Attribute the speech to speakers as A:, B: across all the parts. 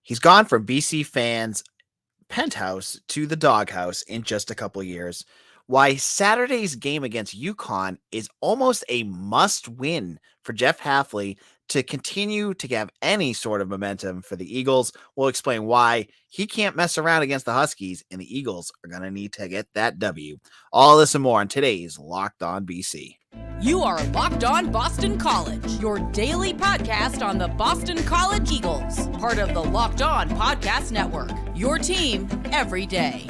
A: He's gone from BC fans' penthouse to the doghouse in just a couple years. Why Saturday's game against UConn is almost a must win for Jeff Hafley to continue to have any sort of momentum for the Eagles. We'll explain why he can't mess around against the Huskies, and the Eagles are going to need to get that W. All this and more on today's Locked On BC.
B: You are Locked On Boston College, your daily podcast on the Boston College Eagles, part of the Locked On Podcast Network, your team every day.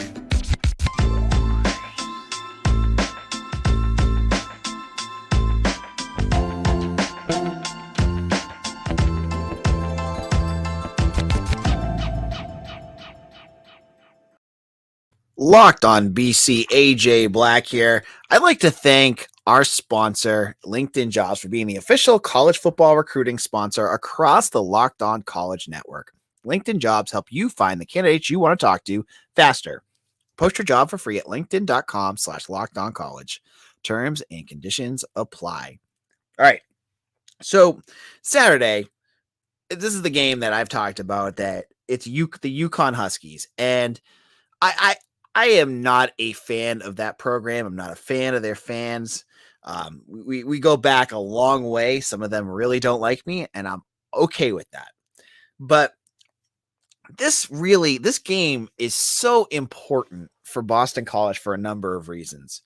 A: Locked On BC, AJ Black here. I'd like to thank our sponsor, LinkedIn Jobs, for being the official college football recruiting sponsor across the Locked On College Network. LinkedIn Jobs help you find the candidates you want to talk to faster. Post your job for free at linkedin.com/lockedoncollege. Terms and conditions apply. All right. So Saturday, this is the game that I've talked about, that it's the UConn Huskies. And I am not a fan of that program. I'm not a fan of their fans. We go back a long way. Some of them really don't like me, and I'm okay with that. But this game is so important for Boston College for a number of reasons.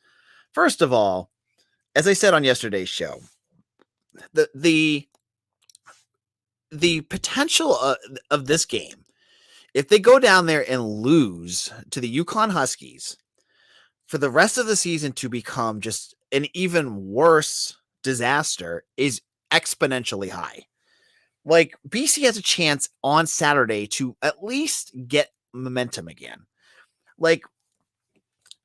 A: First of all, as I said on yesterday's show, the potential of this game, if they go down there and lose to the UConn Huskies, for the rest of the season to become just an even worse disaster, is exponentially high. Like, BC has a chance on Saturday to at least get momentum again. Like,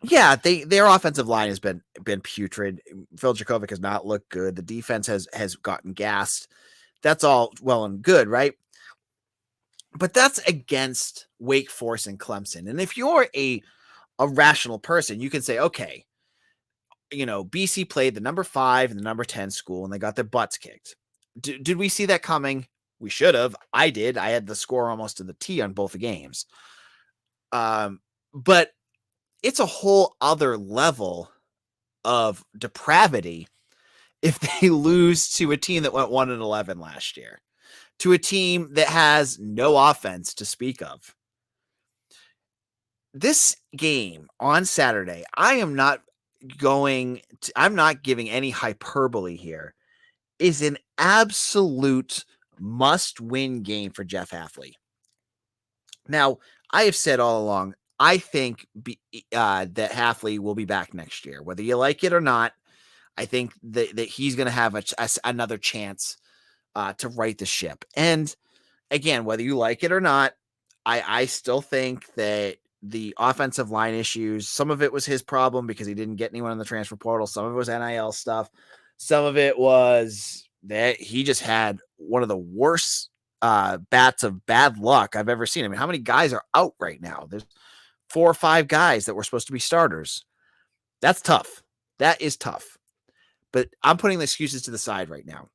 A: yeah, their offensive line has been putrid. Phil Jakovic has not looked good. The defense has gotten gassed. That's all well and good, right? But that's against Wake Forest and Clemson. And if you're a rational person, you can say, okay, BC played the number 5 and the number 10 school, and they got their butts kicked. Did we see that coming? We should have. I did. I had the score almost to the T on both the games. But it's a whole other level of depravity if they lose to a team that went 1-11 last year, to a team that has no offense to speak of. This game on Saturday, I'm not giving any hyperbole here, is an absolute must-win game for Jeff Hafley. Now, I have said all along, I think that Hafley will be back next year. Whether you like it or not, I think that he's going to have another chance to right the ship. And again, whether you like it or not, I still think that the offensive line issues, some of it was his problem because he didn't get anyone in the transfer portal. Some of it was NIL stuff. Some of it was that he just had one of the worst bats of bad luck I've ever seen. I mean, how many guys are out right now? There's 4 or 5 guys that were supposed to be starters. That's tough. That is tough. But I'm putting the excuses to the side right now.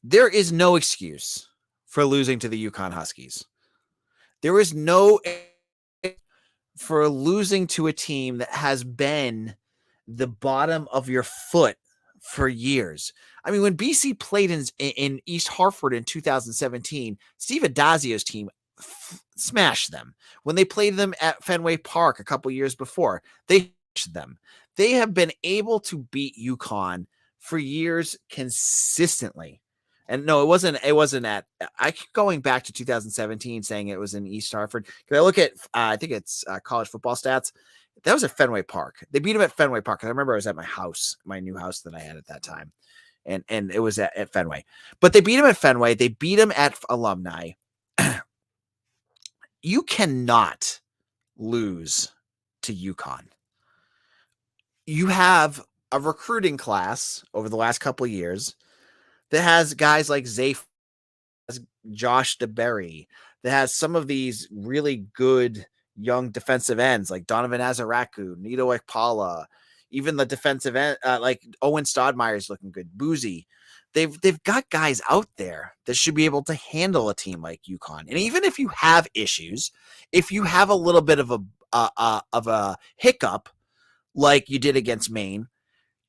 A: There is no excuse for losing to the UConn Huskies. There is no for losing to a team that has been the bottom of your foot for years. I mean, when BC played in East Hartford in 2017, Steve Adazio's team smashed them. When they played them at Fenway Park a couple years before, they smashed them. They have been able to beat UConn for years consistently. And no, it wasn't at, I keep going back to 2017 saying it was in East Hartford. Can I look at, I think it's college football stats. That was at Fenway Park. They beat him at Fenway Park. I remember I was at my house, my new house that I had at that time. And it was at Fenway. But they beat him at Fenway. They beat him at Alumni. You cannot lose to UConn. You have a recruiting class over the last couple of years that has guys like Josh DeBerry, that has some of these really good young defensive ends like Donovan Azaraku, Nito Ekpala, even the defensive end like Owen Stodmeyer is looking good, Boozy. they've got guys out there that should be able to handle a team like UConn. And even if you have issues, if you have a little bit of a hiccup like you did against Maine,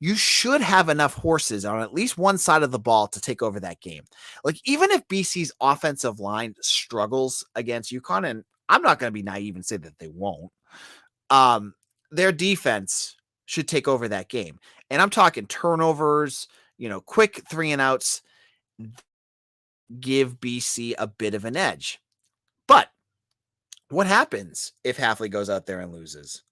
A: you should have enough horses on at least one side of the ball to take over that game. Like, even if BC's offensive line struggles against UConn, and I'm not going to be naive and say that they won't, their defense should take over that game. And I'm talking turnovers, quick 3-and-outs, give BC a bit of an edge. But what happens if Hafley goes out there and loses?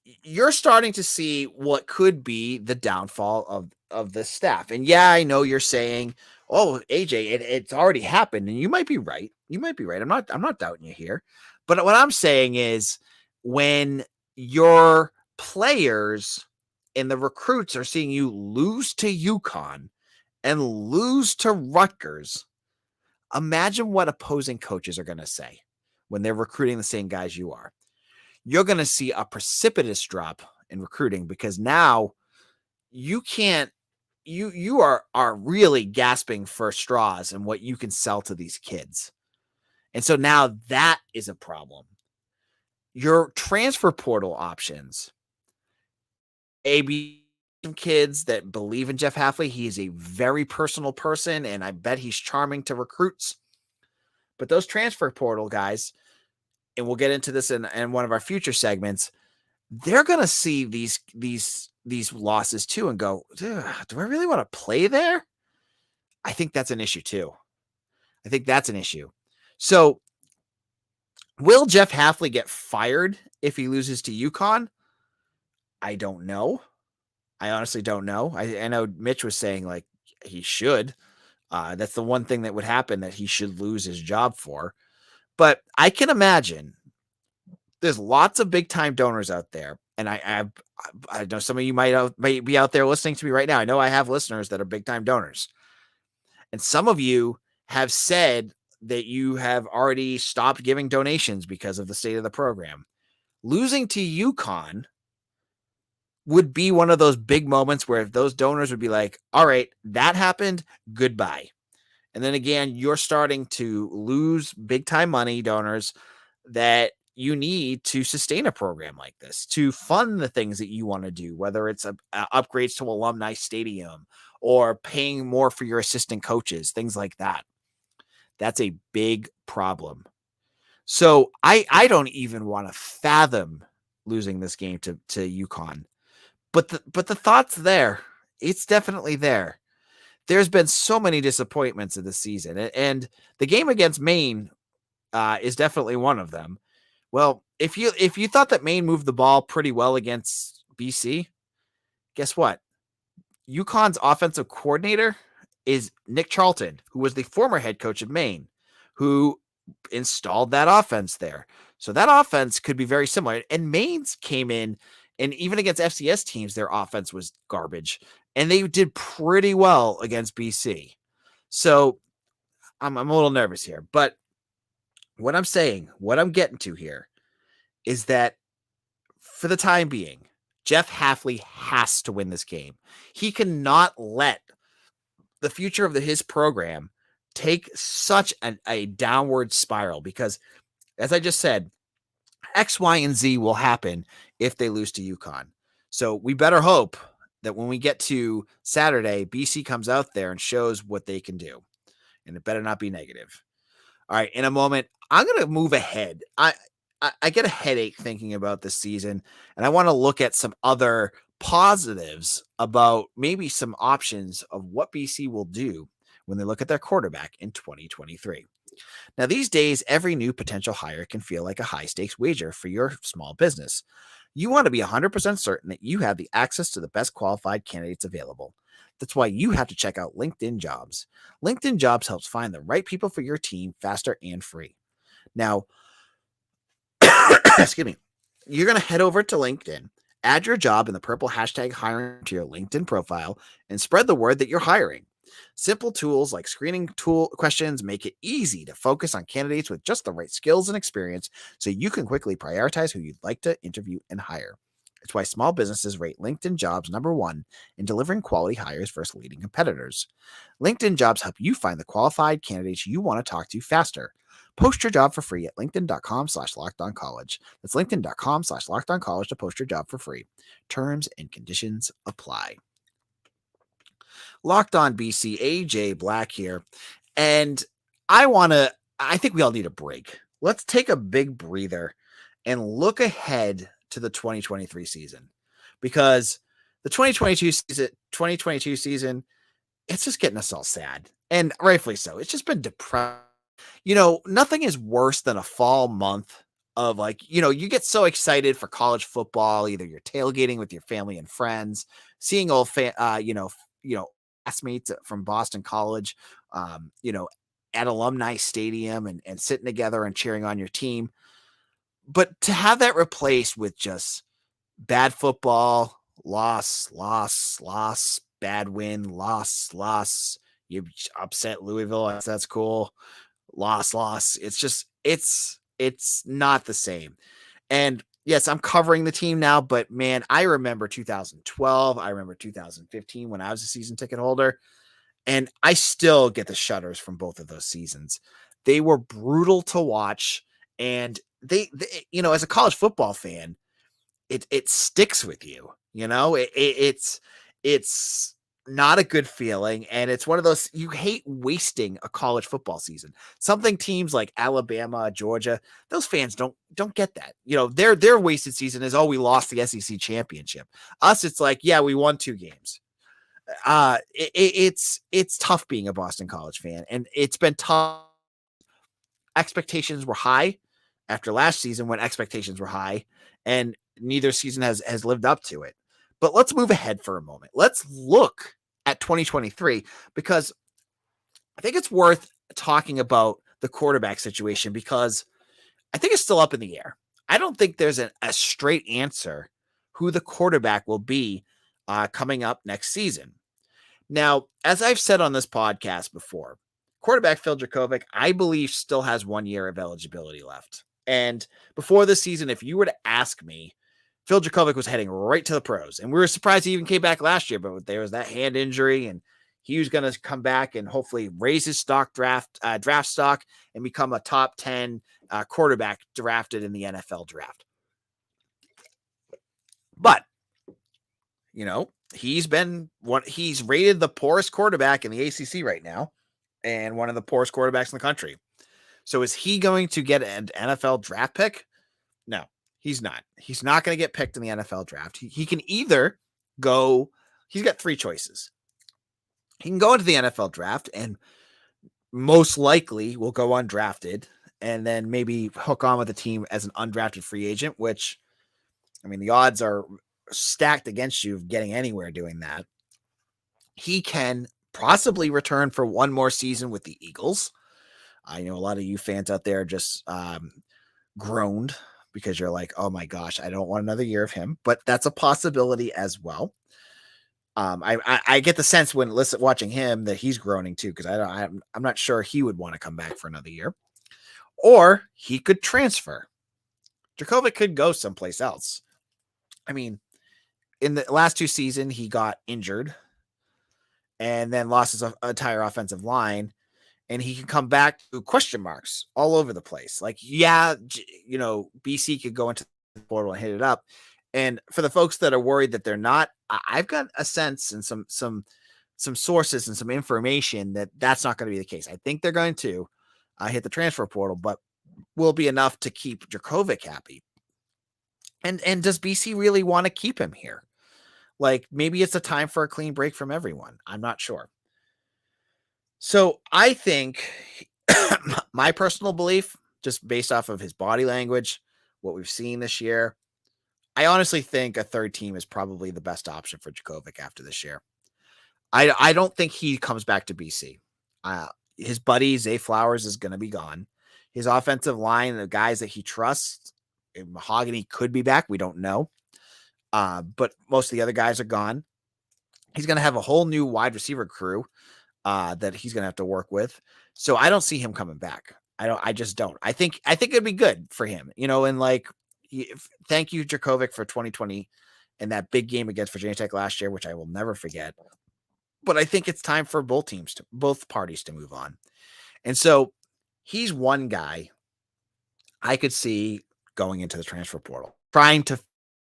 A: You're starting to see what could be the downfall of the staff. And yeah, I know you're saying, "Oh, AJ, it's already happened," and you might be right. You might be right. I'm not doubting you here. But what I'm saying is, when your players and the recruits are seeing you lose to UConn and lose to Rutgers, imagine what opposing coaches are going to say when they're recruiting the same guys you are. You're going to see a precipitous drop in recruiting, because now you can't, you are really gasping for straws and what you can sell to these kids. And so now that is a problem. Your transfer portal options, maybe some kids that believe in Jeff Hafley. He is a very personal person, and I bet he's charming to recruits. But those transfer portal guys, and we'll get into this in one of our future segments, they're going to see these losses too and go, do I really want to play there? I think that's an issue too. So will Jeff Hafley get fired if he loses to UConn? I don't know. I honestly don't know. I know Mitch was saying like he should. That's the one thing that would happen that he should lose his job for. But I can imagine there's lots of big time donors out there. And I know some of you might be out there listening to me right now. I know I have listeners that are big time donors. And some of you have said that you have already stopped giving donations because of the state of the program. Losing to UConn would be one of those big moments where those donors would be like, all right, that happened, goodbye. And then again, you're starting to lose big time money, donors, that you need to sustain a program like this, to fund the things that you want to do, whether it's upgrades to Alumni Stadium or paying more for your assistant coaches, things like that. That's a big problem. So I don't even want to fathom losing this game to UConn. But the thought's there. It's definitely there. There's been so many disappointments in the season, and the game against Maine is definitely one of them. Well, if you thought that Maine moved the ball pretty well against BC, guess what? UConn's offensive coordinator is Nick Charlton, who was the former head coach of Maine, who installed that offense there. So that offense could be very similar. And Maine's came in, and even against FCS teams, their offense was garbage. And they did pretty well against BC. So I'm a little nervous here. But what I'm getting to here is that for the time being, Jeff Hafley has to win this game. He cannot let the future of his program take such a downward spiral, because, as I just said, X, Y, and Z will happen if they lose to UConn. So we better hope that when we get to Saturday, BC comes out there and shows what they can do. And it better not be negative. All right, in a moment, I'm going to move ahead. I get a headache thinking about this season, and I want to look at some other positives about maybe some options of what BC will do when they look at their quarterback in 2023. Now, these days, every new potential hire can feel like a high-stakes wager for your small business. You want to be 100% certain that you have the access to the best qualified candidates available. That's why you have to check out LinkedIn Jobs. LinkedIn Jobs helps find the right people for your team faster and free. Now, excuse me, you're going to head over to LinkedIn, add your job in the purple hashtag hiring to your LinkedIn profile, and spread the word that you're hiring. Simple tools like screening tool questions make it easy to focus on candidates with just the right skills and experience, so you can quickly prioritize who you'd like to interview and hire. It's why small businesses rate LinkedIn Jobs #1 in delivering quality hires versus leading competitors. LinkedIn Jobs help you find the qualified candidates you want to talk to faster. Post your job for free at linkedin.com/lockedoncollege. That's linkedin.com/lockedoncollege to post your job for free. Terms and conditions apply. Locked On BC, AJ Black here. And I think we all need a break. Let's take a big breather and look ahead to the 2023 season, because the 2022 season, it's just getting us all sad, and rightfully so. It's just been depressing. Nothing is worse than a fall month of, like, you get so excited for college football. Either you're tailgating with your family and friends, seeing old classmates from Boston College, at Alumni Stadium, and sitting together and cheering on your team. But to have that replaced with just bad football, loss, bad win, loss. You upset Louisville. That's cool. Loss. It's not the same. And yes, I'm covering the team now, but man, I remember 2012. I remember 2015 when I was a season ticket holder, and I still get the shudders from both of those seasons. They were brutal to watch, and they as a college football fan, it sticks with you. It's not a good feeling, and it's one of those, you hate wasting a college football season. Something teams like Alabama, Georgia, those fans don't get that. Their wasted season is, oh, we lost the SEC championship. Us, it's like, yeah, we won 2 games. It's tough being a Boston College fan, and it's been tough. Expectations were high after last season, when expectations were high, and neither season has lived up to it. But let's move ahead for a moment. Let's look at 2023, because I think it's worth talking about the quarterback situation, because I think it's still up in the air. I don't think there's a straight answer who the quarterback will be coming up next season. Now, as I've said on this podcast before, quarterback Phil Jurkovec, I believe, still has 1 year of eligibility left. And before this season, if you were to ask me, Phil Jurkovec was heading right to the pros. And we were surprised he even came back last year, but there was that hand injury, and he was going to come back and hopefully raise his draft stock and become a top 10 quarterback drafted in the NFL draft. But, he's rated the poorest quarterback in the ACC right now, and one of the poorest quarterbacks in the country. So is he going to get an NFL draft pick? No, he's not. He's not going to get picked in the NFL draft. He can either go, he's got 3 choices. He can go into the NFL draft and most likely will go undrafted, and then maybe hook on with the team as an undrafted free agent, which, I mean, the odds are stacked against you of getting anywhere doing that. He can possibly return for 1 more season with the Eagles. I know a lot of you fans out there just groaned because you're like, oh my gosh, I don't want another year of him, but that's a possibility as well. I get the sense when watching him that he's groaning too, because I'm not sure he would want to come back for another year. Or he could transfer. Jurkovec could go someplace else. I mean, in the last 2 seasons, he got injured and then lost his entire offensive line, and he can come back to question marks all over the place. Like, yeah, BC could go into the portal and hit it up. And for the folks that are worried that they're not, I've got a sense and some sources and some information that that's not going to be the case. I think they're going to hit the transfer portal, but will be enough to keep Jurkovec happy. And does BC really want to keep him here? Like, maybe it's a time for a clean break from everyone. I'm not sure. So I think my personal belief, just based off of his body language, what we've seen this year, I honestly think a third team is probably the best option for Jurkovec after this year. I don't think he comes back to BC. His buddy, Zay Flowers, is going to be gone. His offensive line, the guys that he trusts, Mahogany could be back. We don't know. But most of the other guys are gone. He's going to have a whole new wide receiver crew that he's going to have to work with. So I don't see him coming back. I just don't. I think it'd be good for him, and like, thank you, Jurkovec, for 2020, in that big game against Virginia Tech last year, which I will never forget. But I think it's time for both parties to move on. And so he's one guy I could see going into the transfer portal, trying to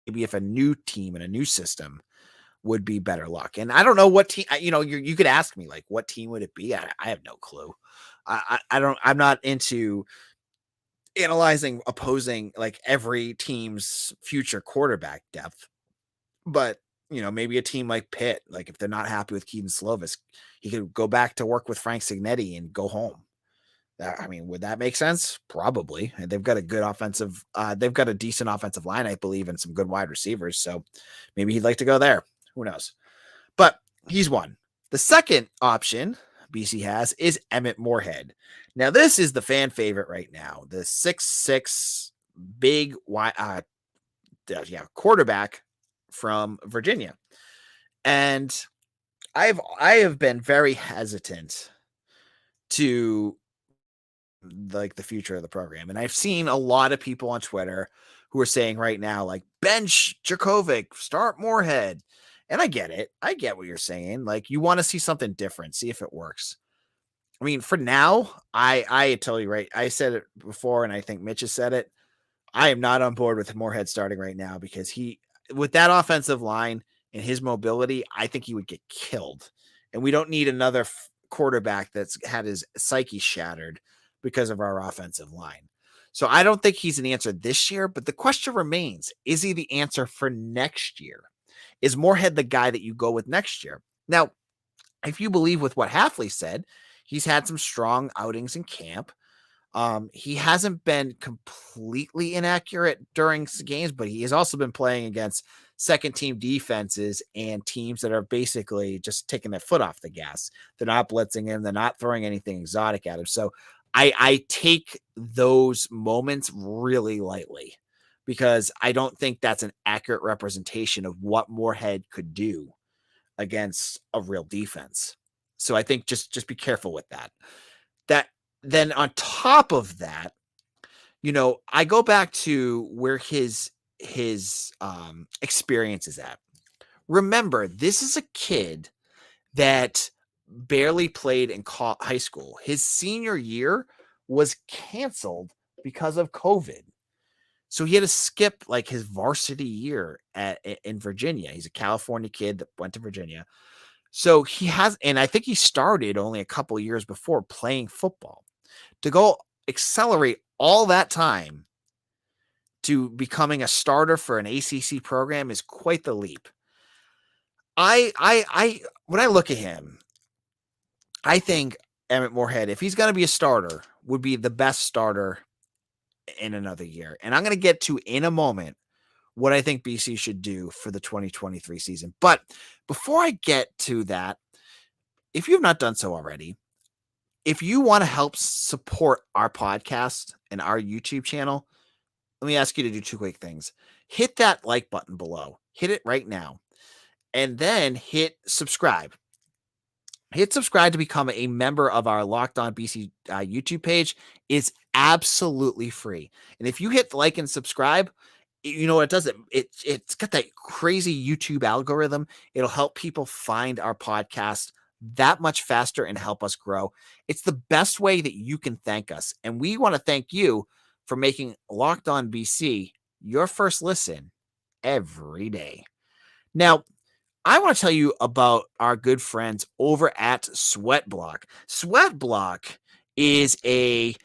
A: maybe if a new team and a new system would be better luck. And I don't know what team, you could ask me, like, what team would it be? I have no clue. I'm not into analyzing opposing like every team's future quarterback depth, but maybe a team like Pitt, like if they're not happy with Keaton Slovis, he could go back to work with Frank Signetti and go home. I mean, would that make sense? Probably. And they've got a good offensive, they've got a decent offensive line, I believe, and some good wide receivers. So maybe he'd like to go there. Who knows? But he's one. The second option BC has is Emmett Moorhead. Now, this is the fan favorite right now. The 6'6" big quarterback from Virginia. And I have been very hesitant to like the future of the program. And I've seen a lot of people on Twitter who are saying right now, like, bench Djokovic, start Moorhead. And I get it. I get what you're saying. Like, you want to see something different, see if it works. I mean, for now, I tell you right. I said it before, and I think Mitch has said it. I am not on board with Moorhead starting right now because with that offensive line and his mobility, I think he would get killed. And we don't need another quarterback that's had his psyche shattered because of our offensive line. So I don't think he's an answer this year, but the question remains, is he the answer for next year? Is Moorhead the guy that you go with next year? Now, if you believe with what Hafley said, he's had some strong outings in camp. He hasn't been completely inaccurate during games, but he has also been playing against second team defenses and teams that are basically just taking their foot off the gas. They're not blitzing him. They're not throwing anything exotic at him. So I take those moments really lightly because I don't think that's an accurate representation of what Moorhead could do against a real defense. So I think just be careful with that. Then on top of that, I go back to where his experience is at. Remember, this is a kid that barely played in high school. His senior year was canceled because of COVID. So he had to skip like his varsity year in Virginia. He's a California kid that went to Virginia. So and I think he started only a couple years before playing football. To go accelerate all that time to becoming a starter for an ACC program is quite the leap. When I look at him, I think Emmett Moorhead, if he's going to be a starter, would be the best starter in another year. And I'm going to get to in a moment what I think BC should do for the 2023 season. But before I get to that, if you have not done so already, if you want to help support our podcast and our YouTube channel, let me ask you to do two quick things. Hit that like button below. Hit it right now. And then hit subscribe. Hit subscribe to become a member of our Locked On BC YouTube page. It's absolutely free. And if you hit like and subscribe, you know what it does? It's got that crazy YouTube algorithm. It'll help people find our podcast that much faster and help us grow. It's the best way that you can thank us. And we want to thank you for making Locked On BC your first listen every day. Now, I want to tell you about our good friends over at Sweatblock. Sweatblock is a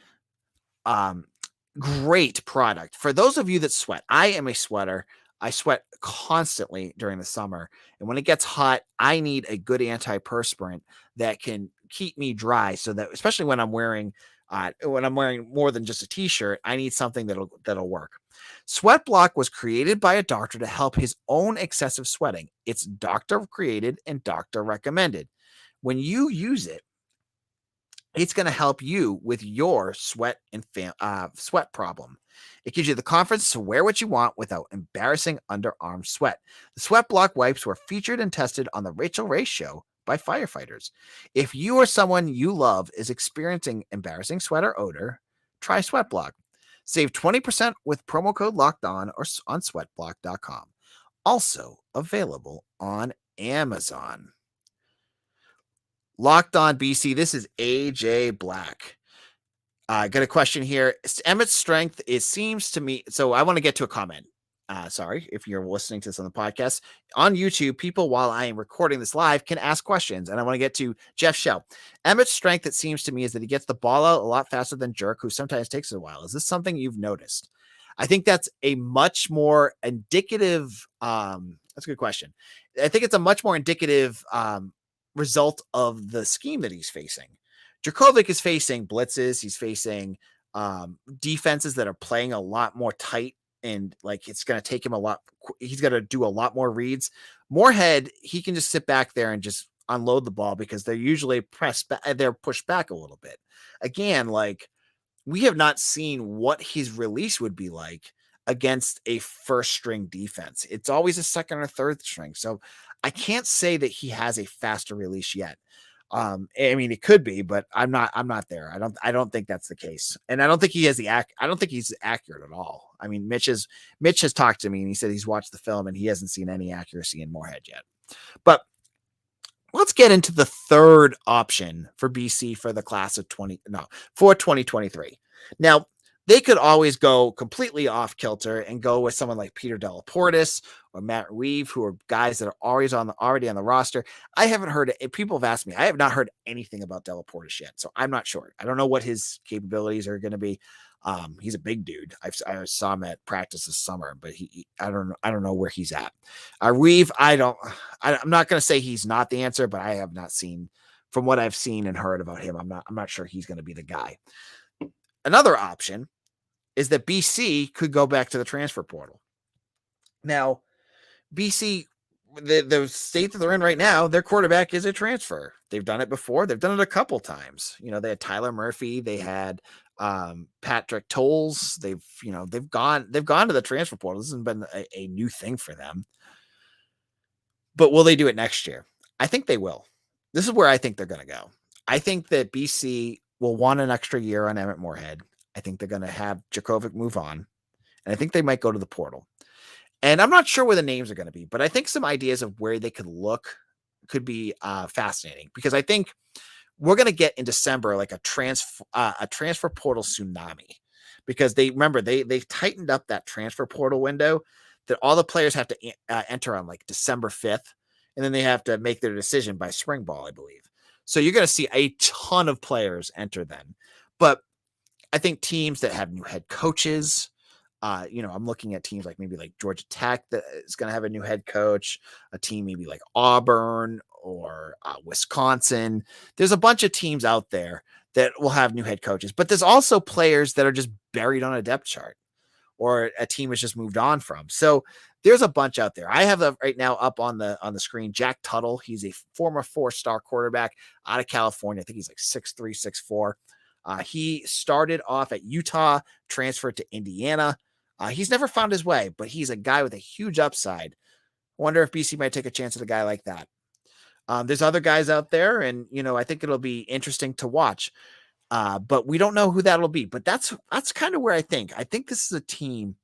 A: great product. For those of you that sweat, I am a sweater. I sweat constantly during the summer. And when it gets hot, I need a good antiperspirant that can keep me dry so that, especially when I'm wearing more than just a t-shirt, I need something that'll work. Sweatblock was created by a doctor to help his own excessive sweating. It's doctor created and doctor recommended. When you use it, it's going to help you with your sweat and sweat problem. It gives you the confidence to wear what you want without embarrassing underarm sweat. The Sweatblock wipes were featured and tested on the Rachel Ray Show by firefighters. If you or someone you love is experiencing embarrassing sweat or odor, try Sweatblock. Save 20% with promo code LOCKEDON or on sweatblock.com. also available on Amazon. Locked On BC, this is AJ Black. I got a question here. Emmett's strength, it seems to me. So I want to get to a comment. Sorry, if you're listening to this on the podcast. On YouTube, people, while I am recording this live, can ask questions. And I want to get to Jeff Shell. Emmett's strength, it seems to me, is that he gets the ball out a lot faster than Jerk, who sometimes takes a while. Is this something you've noticed? I think that's a much more indicative. That's a good question. I think it's a much more indicative result of the scheme that he's facing. Djokovic is facing blitzes. He's facing defenses that are playing a lot more tight, and like it's going to take him a lot. He's got to do a lot more reads. Moorhead, he can just sit back there and just unload the ball because they're usually they're pushed back a little bit. Again, like we have not seen what his release would be like against a first string defense. It's always a second or third string. So I can't say that he has a faster release yet. I mean, it could be, but I'm not there. I don't think that's the case. And I don't think he has I don't think he's accurate at all. I mean, Mitch has talked to me and he said he's watched the film and he hasn't seen any accuracy in Moorhead yet. But let's get into the third option for BC for the class of 2023. Now, they could always go completely off kilter and go with someone like Peter Delaportis or Matt Reeve, who are guys that are already on the roster. I haven't heard it. People have asked me. I have not heard anything about Delaportis yet, so I'm not sure. I don't know what his capabilities are going to be. He's a big dude. I saw him at practice this summer, but I don't know where he's at. Reeve, I'm not going to say he's not the answer, but I have not seen, from what I've seen and heard about him, I'm not sure he's going to be the guy. Another option is that BC could go back to the transfer portal. Now, BC, the state that they're in right now, their quarterback is a transfer. They've done it before. They've done it a couple times. You know, they had Tyler Murphy. They had Patrick Tolles. They've gone to the transfer portal. This hasn't been a new thing for them. But will they do it next year? I think they will. This is where I think they're going to go. I think that BC will want an extra year on Emmett Moorhead. I think they're going to have Djokovic move on. And I think they might go to the portal. And I'm not sure where the names are going to be, but I think some ideas of where they could look could be fascinating, because I think we're going to get in December like a transfer portal tsunami, because they've tightened up that transfer portal window that all the players have to enter on like December 5th. And then they have to make their decision by spring ball, I believe. So you're going to see a ton of players enter then. But I think teams that have new head coaches, I'm looking at teams like maybe like Georgia Tech that is going to have a new head coach, a team maybe like Auburn or Wisconsin. There's a bunch of teams out there that will have new head coaches, but there's also players that are just buried on a depth chart or a team has just moved on from. So there's a bunch out there. I have right now up on the screen, Jack Tuttle. He's a former 4-star quarterback out of California. I think he's like 6'3", 6'4". He started off at Utah, transferred to Indiana. He's never found his way, but he's a guy with a huge upside. I wonder if BC might take a chance at a guy like that. There's other guys out there, and I think it'll be interesting to watch. But we don't know who that'll be. But that's kind of where I think. I think this is a team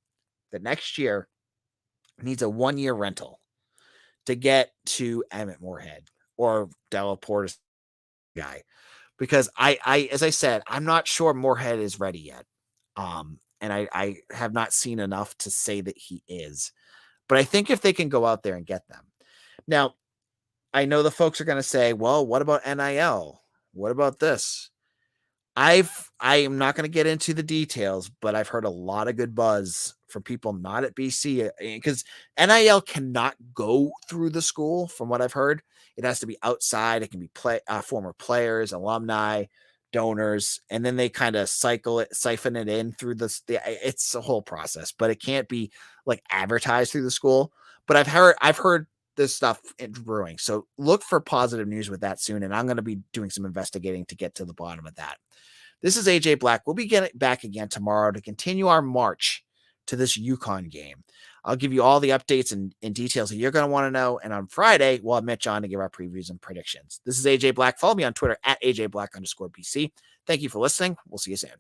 A: that next year needs a 1-year rental to get to Emmett Moorhead or Delaportis guy. Because I, as I said, I'm not sure Moorhead is ready yet. And I have not seen enough to say that he is. But I think if they can go out there and get them. Now, I know the folks are going to say, well, what about NIL? What about this? I am not going to get into the details, but I've heard a lot of good buzz from people not at BC, because NIL cannot go through the school. From what I've heard, it has to be outside. It can be former players, alumni, donors, and then they kind of siphon it in through it's a whole process, but it can't be like advertised through the school. But I've heard this stuff brewing. So look for positive news with that soon. And I'm going to be doing some investigating to get to the bottom of that. This is AJ Black. We'll be getting back again tomorrow to continue our march to this UConn game. I'll give you all the updates and details that you're going to want to know. And on Friday, we'll have Mitch on to give our previews and predictions. This is AJ Black. Follow me on Twitter at AJ Black _BC. Thank you for listening. We'll see you soon.